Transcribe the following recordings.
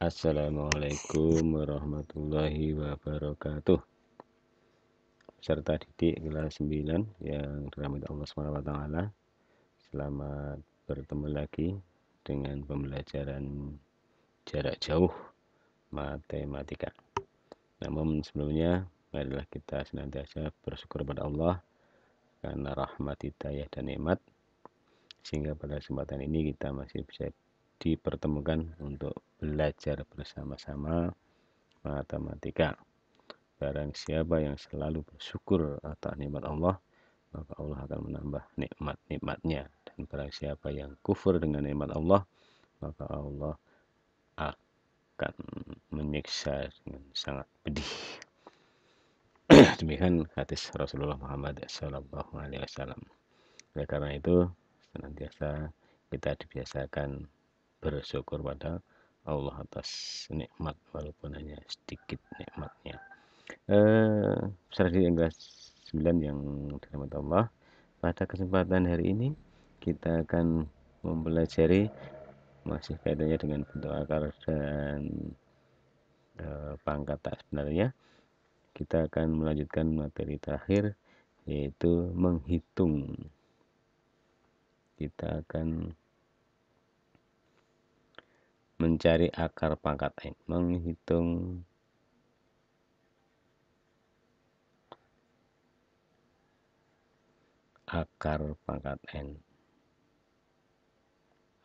Assalamualaikum warahmatullahi wabarakatuh. Peserta didik kelas 9 yang dirahmati Allah SWT, selamat bertemu lagi dengan pembelajaran jarak jauh matematika. Namun sebelumnya, marilah kita senantiasa bersyukur pada Allah karena rahmat, hidayah, dan nikmat, sehingga pada kesempatan ini kita masih bisa dipertemukan untuk belajar bersama-sama matematika. Barang siapa yang selalu bersyukur atas nikmat Allah, maka Allah akan menambah nikmat-nikmatnya. Dan barang siapa yang kufur dengan nikmat Allah, maka Allah akan menyiksa dengan sangat pedih. Demikian hadis Rasulullah Muhammad SAW. Oleh karena itu, senantiasa kita dibiasakan bersyukur pada Allah atas nikmat, walaupun hanya sedikit nikmatnya. Peserta kelas 9 yang dirahmati Allah, pada kesempatan hari ini kita akan mempelajari masih kaitannya dengan bentuk akar dan pangkat tak sebenarnya. Kita akan melanjutkan materi terakhir, yaitu menghitung. Kita akan mencari akar pangkat N, menghitung akar pangkat N.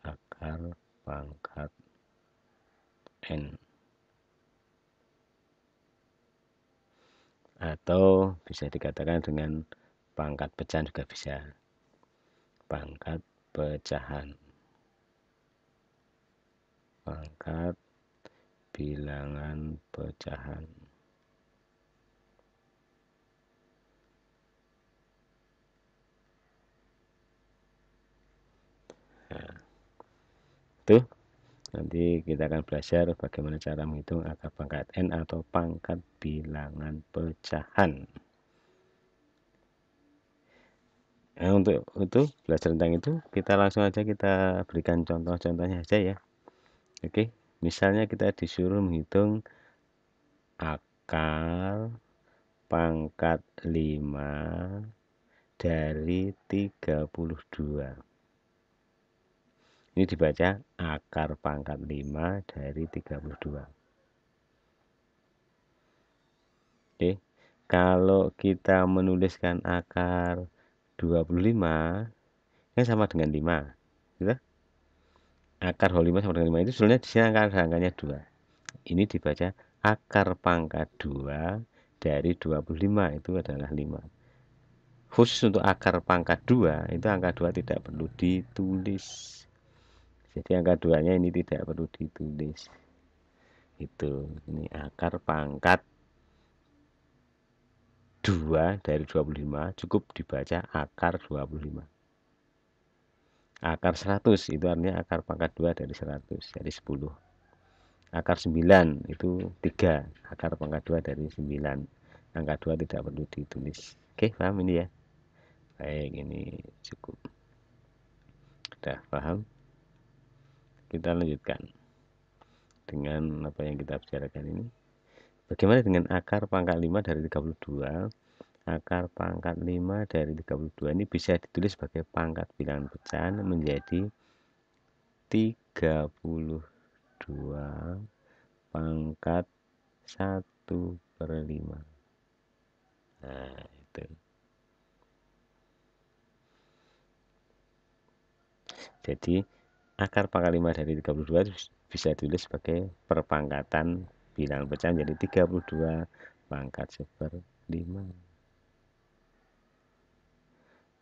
Akar pangkat N, atau bisa dikatakan dengan pangkat pecahan juga bisa. Pangkat pecahan, pangkat bilangan pecahan. Nah, itu nanti kita akan belajar bagaimana cara menghitung akar pangkat N atau pangkat bilangan pecahan. Nah, untuk itu belajar tentang itu, kita langsung aja kita berikan contoh-contohnya aja ya. Oke, misalnya kita disuruh menghitung akar pangkat 5 dari 32. Ini dibaca akar pangkat 5 dari 32. Oke, kalau kita menuliskan akar 25, ini sama dengan 5, gitu. Akar 25 sama dengan 5 itu sebenarnya di sini angkanya 2. Ini dibaca akar pangkat 2 dari 25, itu adalah 5. Khusus untuk akar pangkat 2, itu angka 2 tidak perlu ditulis. Jadi angka 2-nya ini tidak perlu ditulis. Itu, ini akar pangkat 2 dari 25, cukup dibaca akar 25. Akar 100 itu artinya akar pangkat 2 dari 100, dari 10. Akar 9 itu 3, akar pangkat 2 dari 9. Angka 2 tidak perlu ditulis. Oke, paham ini ya? Baik, ini cukup. Sudah paham? Kita lanjutkan dengan apa yang kita bicarakan ini. Bagaimana dengan akar pangkat 5 dari 32? Akar pangkat 5 dari 32 ini bisa ditulis sebagai pangkat bilangan pecahan menjadi 32 pangkat 1/5. Nah, itu. Jadi akar pangkat 5 dari 32 bisa ditulis sebagai perpangkatan bilangan pecahan jadi 32 pangkat 1/5.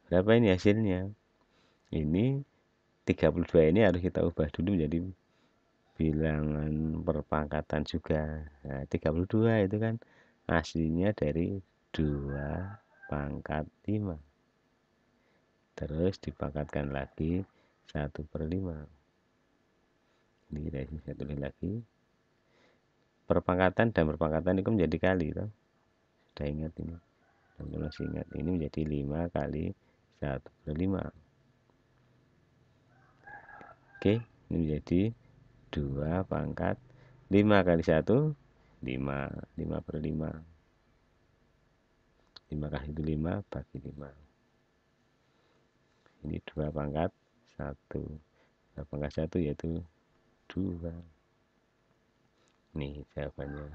Berapa ini hasilnya? Ini 32 ini harus kita ubah dulu menjadi bilangan perpangkatan juga. Nah, 32 itu kan aslinya dari 2 pangkat 5. Terus dipangkatkan lagi 1/5. Ini dari sini saya tulis lagi. Perpangkatan dan perpangkatan itu menjadi kali, toh. Sudah ingat ini. Dan masih ingat, ini menjadi 5 kali 1/5. Oke, ini menjadi 2 pangkat 5 kali 1 5, 5/5. 5 kali itu 5 bagi 5. Ini 2 pangkat 1. 2 pangkat 1 yaitu 2. Nih jawabannya.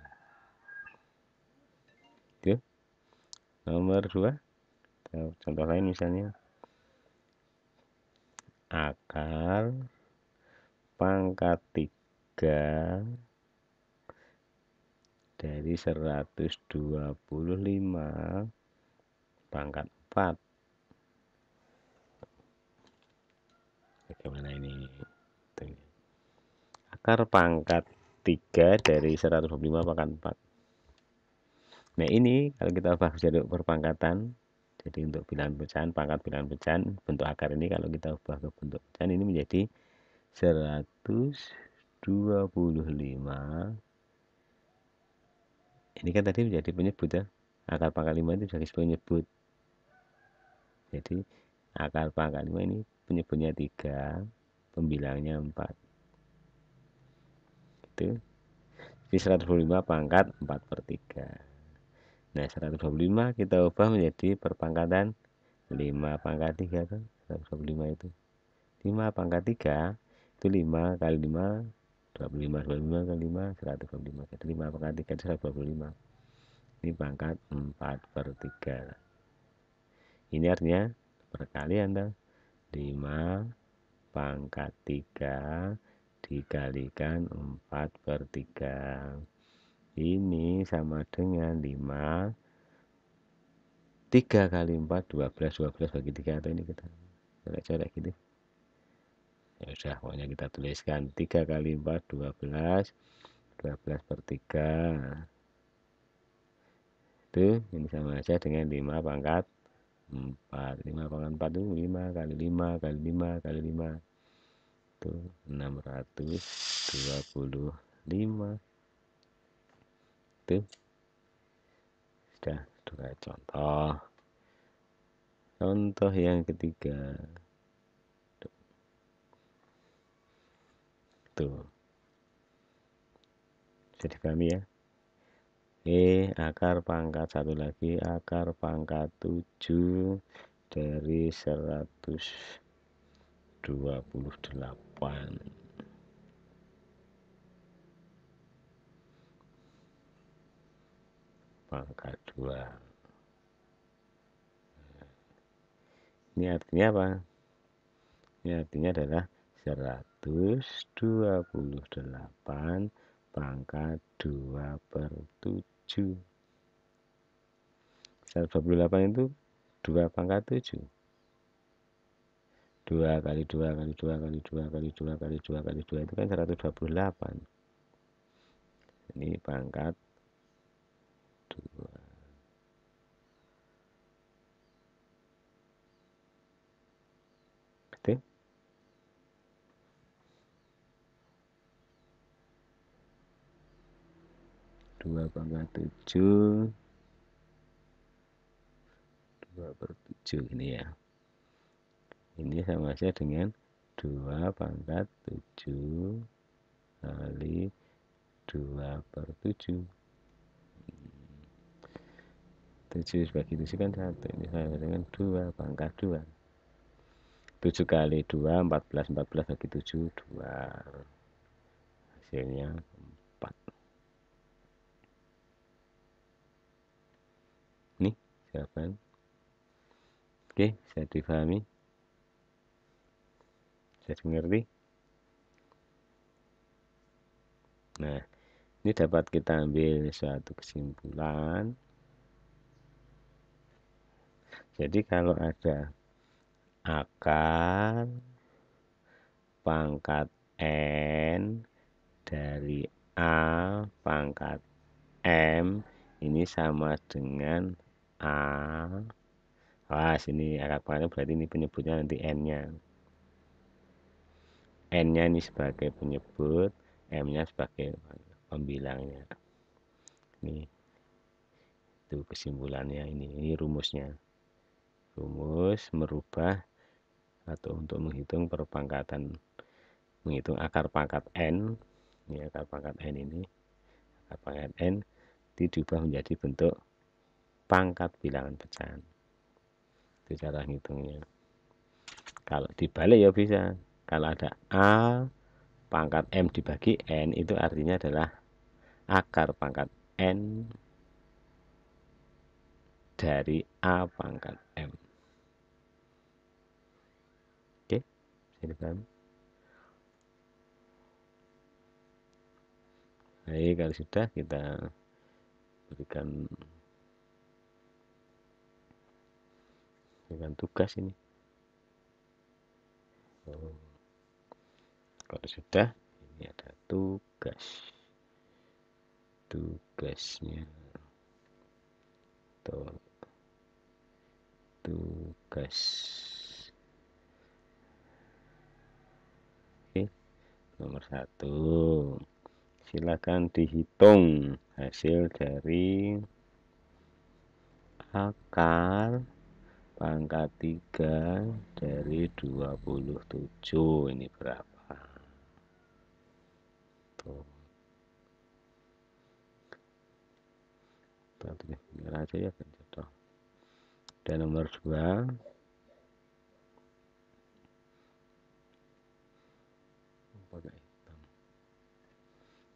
Itu nomor 2. Contoh lain misalnya akar pangkat 3 dari 125 pangkat 4. Bagaimana ini? Akar pangkat 3 dari 125 pangkat 4. Nah ini kalau kita ubah jadi perpangkatan, jadi untuk bilangan pecahan, pangkat bilangan pecahan, bentuk akar ini kalau kita ubah ke bentuk pecahan ini menjadi 125. Ini kan tadi menjadi penyebut ya. Akar pangkat 5 itu jadi penyebut. Jadi akar pangkat 5 ini penyebutnya 3, pembilangnya 4. Itu. Jadi 125 pangkat 4/3. Nah 125 kita ubah menjadi perpangkatan 5 pangkat 3 kan. 125 itu 5 pangkat 3 itu 5 kali 5 25, 25 kali 5 125. Jadi 5 pangkat 3 itu 125. Ini pangkat 4/3. Ini artinya perkalian dah. 5 pangkat 3 dikalikan 4/3. Ini sama dengan 5. 3 kali 4 12. 12 bagi 3 atau ini kita colek-colek gitu. Ya udah pokoknya kita tuliskan 3 kali 4 12. 12/3. Itu ini sama aja dengan 5 pangkat 4. 5 pangkat 4 itu 5 kali 5 kali 5 kali 5 itu 625. Itu sudah 2 contoh. Contoh yang ketiga tuh bisa dipahami ya. Akar pangkat satu lagi akar pangkat 7 dari 128 pangkat 2. Ini artinya apa? Ini artinya adalah 128 pangkat 2/7. 128 itu 2 pangkat 7. 2 kali 2 kali 2 kali 2 kali 2 kali 2 kali 2 itu kan 128. Ini pangkat 2. Betul? 2 pangkat 7 2/7 ini ya. Ini sama saja dengan 2 pangkat 7 kali 2/7. 7 bagi 7 kan 1. Ini sama dengan 2 pangkat 2. 7 kali 2 14. 14 bagi 7 2. Hasilnya 4. Nih jawaban. Oke, bisa dipahami? Bisa dimengerti? Nah, ini dapat kita ambil suatu kesimpulan. Jadi kalau ada akar pangkat N dari A pangkat M ini sama dengan A. Wah, sini akar pangkatnya berarti ini penyebutnya nanti N-nya. N-nya ini sebagai penyebut, M-nya sebagai pembilangnya. Ini itu kesimpulannya ini rumusnya. Rumus merubah atau untuk menghitung perpangkatan, menghitung akar pangkat N Ini akar pangkat N ini, akar pangkat N diubah menjadi bentuk pangkat bilangan pecahan. Itu cara ngitungnya. Kalau dibalik ya bisa. Kalau ada A pangkat M dibagi N, itu artinya adalah akar pangkat N dari A pangkat M. Oke, bisa dipahami? Baik, kalau sudah kita berikan tugas ini. Kalau sudah, ini ada tugasnya. Tugas. Oke, nomor 1. Silakan dihitung hasil dari akar pangkat 3 dari 27. Ini berapa? Tuh. Kita tulis benar aja ya, contoh. Dan nomor 2.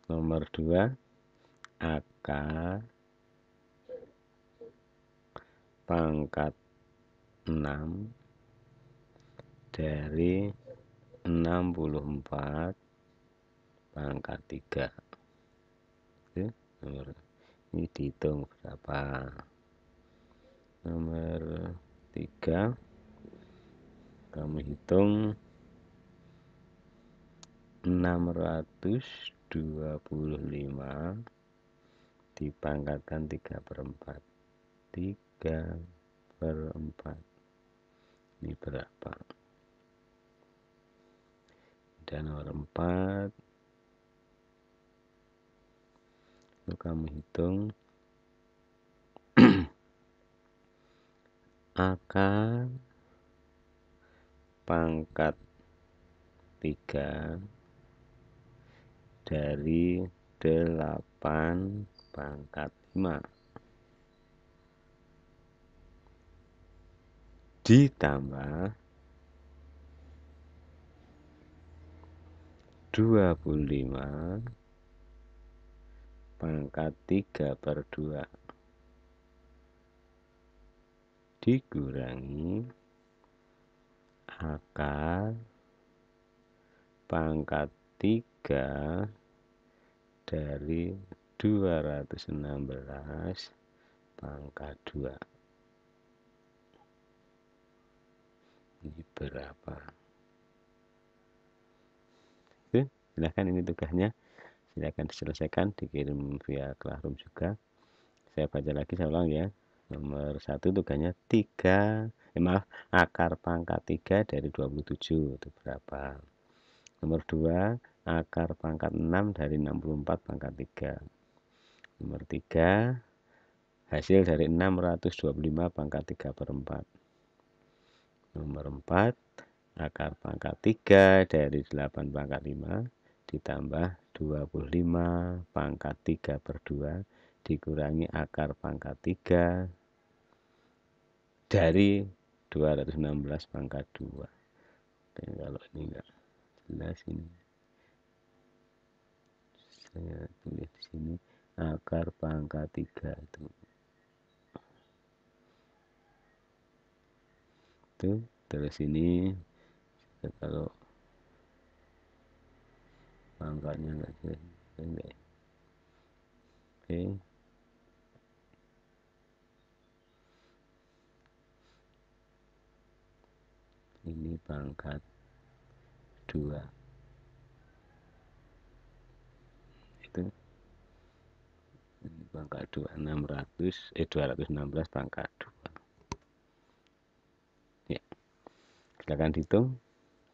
Nomor 2, akar pangkat 6 dari 64 pangkat 3. Oke, nomor ini dihitung berapa. Nomor 3, kamu hitung 625 dipangkatkan 3/4. 3/4 ini berapa? Dan nomor 4, itu kamu hitung akar pangkat 3 dari 8 pangkat 5 ditambah 25 pangkat 3/2 dikurangi akar pangkat 3 dari 216 pangkat 2. Ini berapa? Oke, silahkan, ini tugasnya. Silahkan diselesaikan, dikirim via Classroom juga. Saya baca lagi, saya ulang ya. Nomor 1 tugasnya akar pangkat 3 dari 27 itu berapa? Nomor 2, akar pangkat 6 dari 64 pangkat 3. Nomor 3, hasil dari 625 pangkat 3/4. Nomor 4, akar pangkat 3 dari 8 pangkat 5 ditambah 25 pangkat 3/2 dikurangi akar pangkat 3 dari 216 pangkat 2. Dan kalau ini enggak jelas, ini saya tulis di sini akar pangkat 3 itu terus ini kalau pangkatnya enggak jelas. Oke, ini pangkat 2 itu, ini pangkat 2 216 pangkat 2 ya. Silakan dihitung,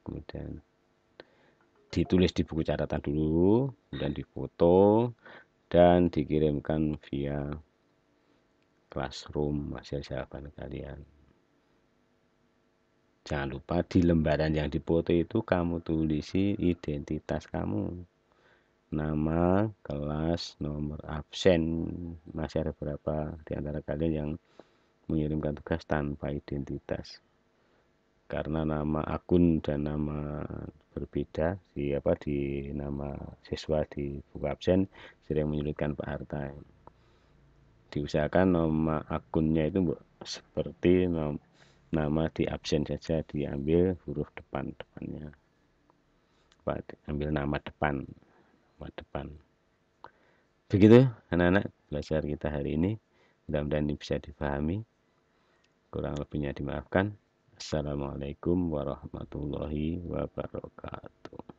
kemudian ditulis di buku catatan dulu, kemudian difoto dan dikirimkan via Classroom hasil jawaban kalian. Jangan lupa di lembaran yang difoto itu kamu tulisi identitas kamu. nama, kelas, nomor absen. Masih ada beberapa di antara kalian yang mengirimkan tugas tanpa identitas. Karena nama akun dan nama berbeda di nama siswa di buku absen sering menyulitkan Pak Harta. Diusahakan nama akunnya itu seperti nama di absen saja, diambil huruf depannya. Ambil nama depan. Begitu anak-anak belajar kita hari ini, mudah-mudahan ini bisa dipahami, kurang lebihnya dimaafkan. Assalamualaikum warahmatullahi wabarakatuh.